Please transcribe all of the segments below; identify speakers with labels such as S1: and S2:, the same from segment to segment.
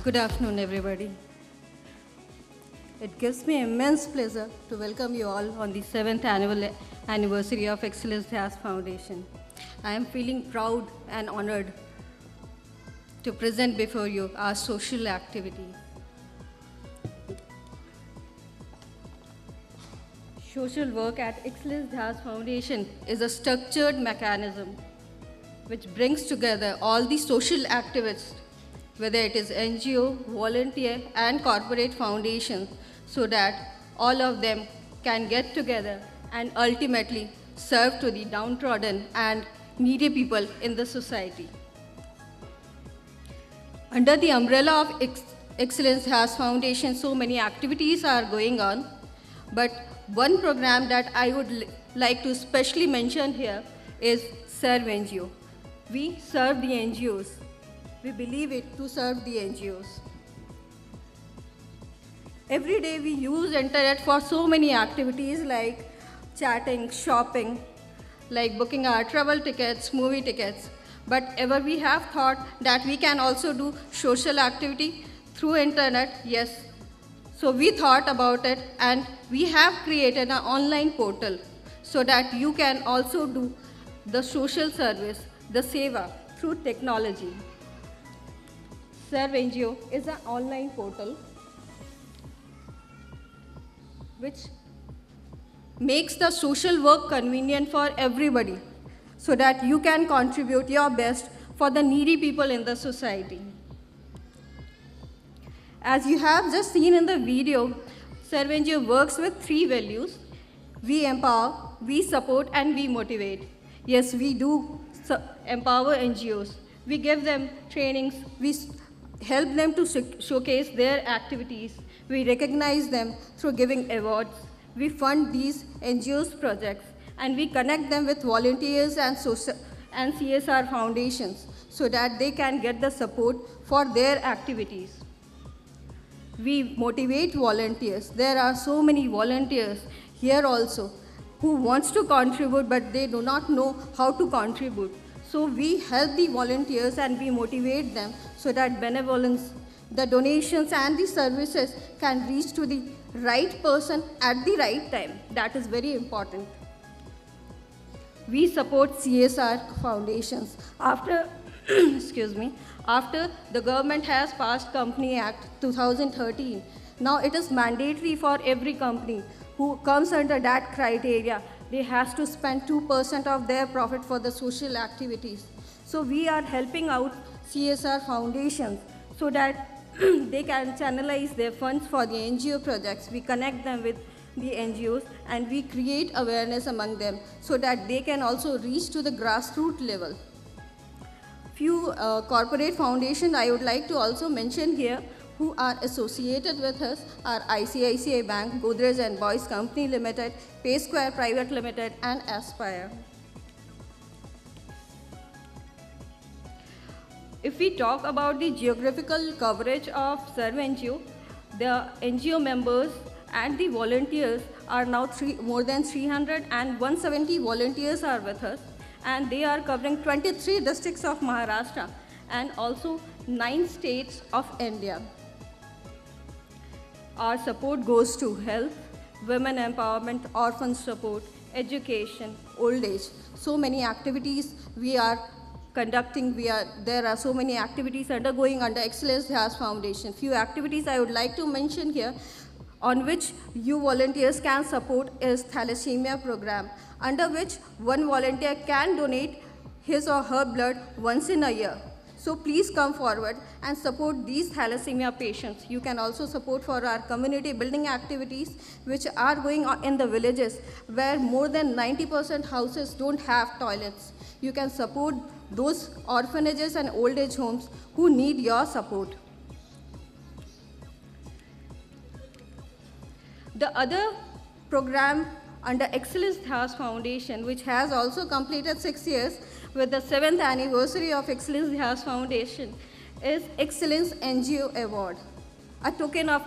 S1: Good afternoon, everybody. It gives me immense pleasure to welcome you all on the 7th anniversary of Excellence Dhas Foundation. I am feeling proud and honored to present before you our social activities. Social work at Excellence Dhas Foundation is a structured mechanism which brings together all the social activists, whether it is NGO, volunteer, and corporate foundations, so that all of them can get together and ultimately serve to the downtrodden and needy people in the society. Under the umbrella of Excellence Dhas Foundation, so many activities are going on, but one program that I would like to specially mention here is Serve NGO. We serve the NGOs. We believe it to serve the NGOs. Every day we use internet for so many activities like chatting, shopping, like booking our travel tickets, movie tickets. But ever we have thought that we can also do social activity through internet? Yes. So we thought about it and we have created an online portal so that you can also do the social service, the seva through technology. Serve NGO is an online portal which makes the social work convenient for everybody so that you can contribute your best for the needy people in the society. As you have just seen in the video, Serve NGO works with 3 values. We empower, we support, and we motivate. Yes, we do empower NGOs. We give them trainings, we help them to showcase their activities. We recognize them through giving awards. We fund these NGOs projects, and we connect them with volunteers and CSR foundations so that they can get the support for their activities. We motivate volunteers. There are so many volunteers here also who wants to contribute, but they do not know how to contribute. So we help the volunteers and we motivate them so that benevolence, the donations and the services can reach to the right person at the right time. That is very important. We support CSR foundations. After the government has passed Company Act 2013, now it is mandatory for every company who comes under that criteria, they have to spend 2% of their profit for the social activities. So we are helping out CSR foundations so that they can channelize their funds for the NGO projects. We connect them with the NGOs and we create awareness among them so that they can also reach to the grassroots level. Few corporate foundations I would like to also mention here who are associated with us are ICICI Bank, Godrej and Boyce Company Limited, Pay Square Private Limited, and Aspire. If we talk about the geographical coverage of Serve NGO, the NGO members and the volunteers are now more than 300 and 170 volunteers are with us, and they are covering 23 districts of Maharashtra and also 9 states of India. Our support goes to health, women empowerment, orphan support, education, old age. So many activities we are conducting. There are so many activities undergoing under Excellence Dhas Foundation. Few activities I would like to mention here on which you volunteers can support is thalassemia program, under which one volunteer can donate his or her blood once in a year. So please come forward and support these thalassemia patients. You can also support for our community building activities which are going on in the villages where more than 90% houses don't have toilets. You can support those orphanages and old age homes who need your support. The other program under Excellence Dhas Foundation, which has also completed 6 years with the 7th anniversary of Excellence Dhas Foundation, is Excellence NGO Award, a token of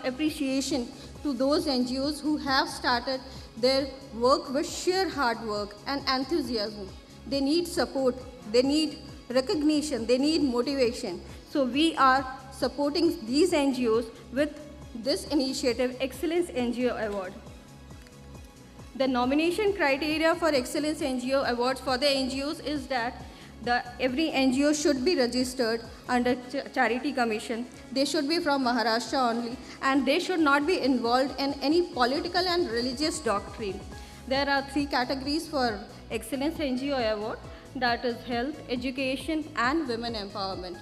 S1: appreciation to those NGOs who have started their work with sheer hard work and enthusiasm. They need support, they need recognition, they need motivation. So we are supporting these NGOs with this initiative, Excellence NGO Award. The nomination criteria for Excellence NGO Awards for the NGOs is that every NGO should be registered under Charity Commission. They should be from Maharashtra only, and they should not be involved in any political and religious doctrine. There are 3 categories for Excellence NGO Award, that is health, education, and women empowerment.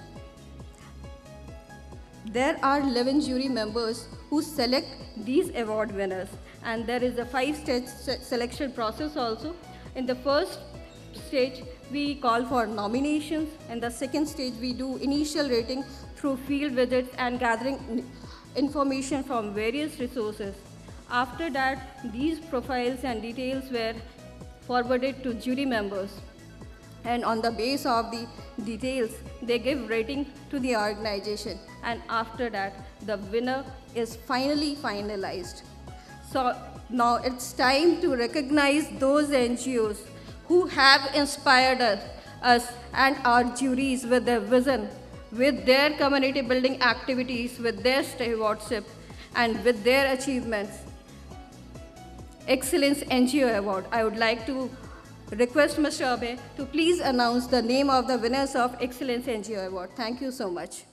S1: There are 11 jury members who select these award winners, and there is a 5-stage selection process also. In the first stage, we call for nominations. In the second stage, we do initial rating through field visits and gathering information from various resources. After that, these profiles and details were forwarded to jury members. And on the base of the details, they give rating to the organization. And after that, the winner is finally finalized. So now it's time to recognize those NGOs who have inspired us and our juries with their vision, with their community building activities, with their stewardship, and with their achievements. Excellence NGO Award. I would like to request Mr. Abhay to please announce the name of the winners of Excellence NGO Award. Thank you so much.